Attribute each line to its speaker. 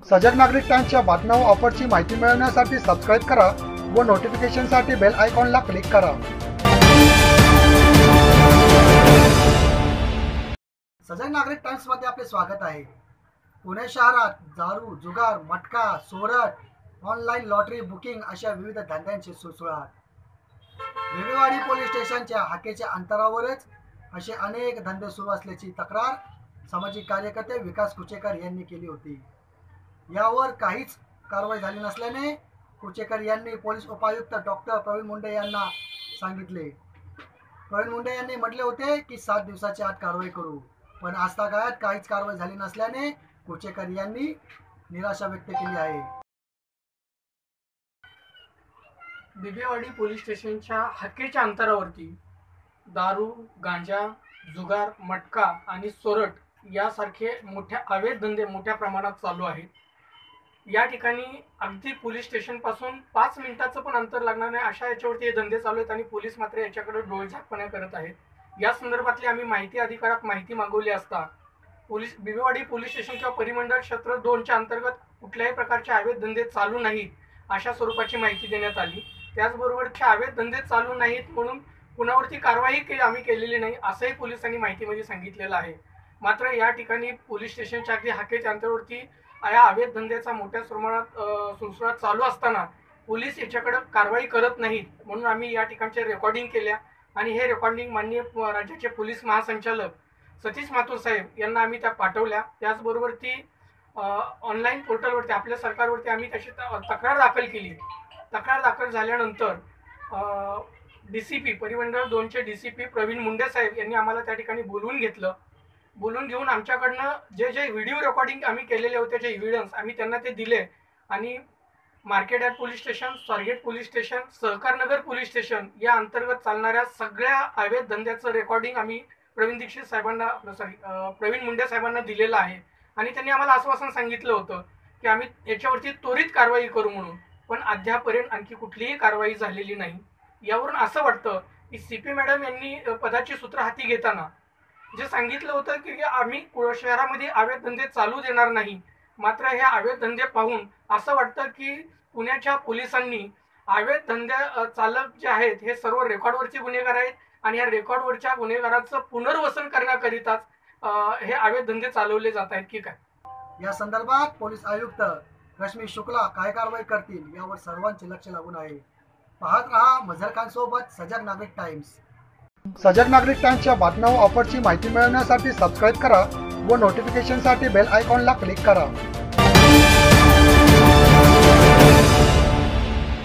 Speaker 1: सजग नागरिक टाइम्सच्या बातम्या व ऑफरची माहिती मिळवण्यासाठी सबस्क्राइब करा व नोटिफिकेशनसाठी बेल आयकॉनला क्लिक करा। सजग नागरिक टाइम्स मध्ये आपले स्वागत आहे। पुणे शहरात दारू, जुगार, मटका, सोरठ, ऑनलाईन लॉटरी बुकिंग अशा विविध धंद्यांची सुळसुळाट। बेबीवाडी पोलीस स्टेशनच्या हाकेच्या अंतरावरच असे अनेक धंदे सुरू असल्याची तक्रार सामाजिक कार्यकर्ते विकास कुचेकर यांनी केली होती। यावर काहीच कारवाई झाली नसल्याने कुचेकर यांनी पोलीस उपायुक्त डॉक्टर प्रवीण मुंडे यांना सांगितले। प्रवीण मुंडे यांनी म्हटले होते की 7 दिवसाच्या आत कारवाई करू, पण आजतागायत काहीच कारवाई झाली नसल्याने कुचेकर यांनी निराशा व्यक्त केली आहे।
Speaker 2: बेबीवाडी पोलीस स्टेशनच्या हाकेच्या अंतरावरती दारू, गांजा, जुगार, मटका आणि सोरठ यासारखे मोठ्या अवैध धंदे मोठ्या प्रमाणात चालू आहेत। या ठिकाणी अगदी पोलीस स्टेशन पासून 5 मिनिटाचं पण अंतर लागणार नाही अशा याच्यावरती हे धंदे चालू आहेत आणि पोलीस मात्र याच्याकडे डोळझाकपणा करत आहेत। या संदर्भातली आम्ही माहिती अधिकारात माहिती मागवली असता पोलीस बेबीवाडी पोलीस स्टेशन किंवा परिमंडळ क्षेत्र 2च्या अंतर्गत कुठल्याही प्रकारचे अवैध धंदे चालू नाहीत अशा स्वरूपाची माहिती देण्यात आली। त्याचबरोबर अवैध धंदे चालू नाहीत म्हणून कुणावरती कारवाई आम्ही केलेली नाही असंही पोलिसांनी माहितीमध्ये सांगितलेलं आहे। मात्र या ठिकाणी पोलीस स्टेशनच्या अगदी हाकेच्या अंतरावरती या अवैध धंद्याचा मोठ्या प्रमाणात सुळसुळाट चालू असताना पोलीस याच्याकडे कारवाई करत नाहीत म्हणून आम्ही या ठिकाणचे रेकॉर्डिंग केल्या आणि हे रेकॉर्डिंग माननीय राज्याचे पोलीस महासंचालक सतीश माथुर साहेब यांना आम्ही त्या पाठवल्या। त्याचबरोबर ती ऑनलाईन पोर्टलवरती आपल्या सरकारवरती आम्ही त्याची तक्रार दाखल केली। तक्रार दाखल झाल्यानंतर DCP परिमंडळ 2चे DCP प्रवीण मुंडे साहेब यांनी आम्हाला त्या ठिकाणी बोलवून घेतलं। बोलून घेऊन आमच्याकडनं जे व्हिडिओ रेकॉर्डिंग आम्ही केलेले होते जे एव्हिडन्स आम्ही त्यांना ते दिले आणि market yard police station, Swargate police station, Sahakarnagar police station या अंतर्गत चालणाऱ्या सगळ्या अवैध धंद्याचं रेकॉर्डिंग आम्ही प्रवीण मुंडे साहेबांना दिलेलं आहे आणि त्यांनी आम्हाला आश्वासन सांगितलं होतं की आम्ही याच्यावरती त्वरित कारवाई करू म्हणून, पण अद्यापर्यंत आणखी कुठलीही कारवाई झालेली नाही। यावरून असं वाटतं की CP मॅडम यांनी पदाची सूत्र हाती घेताना जे सांगितलं होतं की आम्ही शहरामध्ये अवैध धंदे चालू देणार नाही, मात्र हे अवैध धंदे पाहून असं वाटतं की पुण्याच्या पोलिसांनी अवैध धंदे चालक जे आहेत हे सर्व रेकॉर्डवरचे गुन्हेगार आहेत आणि या रेकॉर्डवरच्या गुन्हेगारांचं पुनर्वसन करण्याकरिताच हे अवैध धंदे चालवले जात आहेत की काय।
Speaker 1: या संदर्भात पोलीस आयुक्त रश्मी शुक्ला काय कारवाई करतील यावर सर्वांचे लक्ष लागून आहे। पाहत रहा मझर खान सोबत सजग नागरिक टाइम्स। सजग नागरिक टाइम्सच्या बातम्या व ऑफरची माहिती मिळवण्यासाठी सबस्क्राइब करा व नोटिफिकेशनसाठी बेल आयकॉनला क्लिक करा।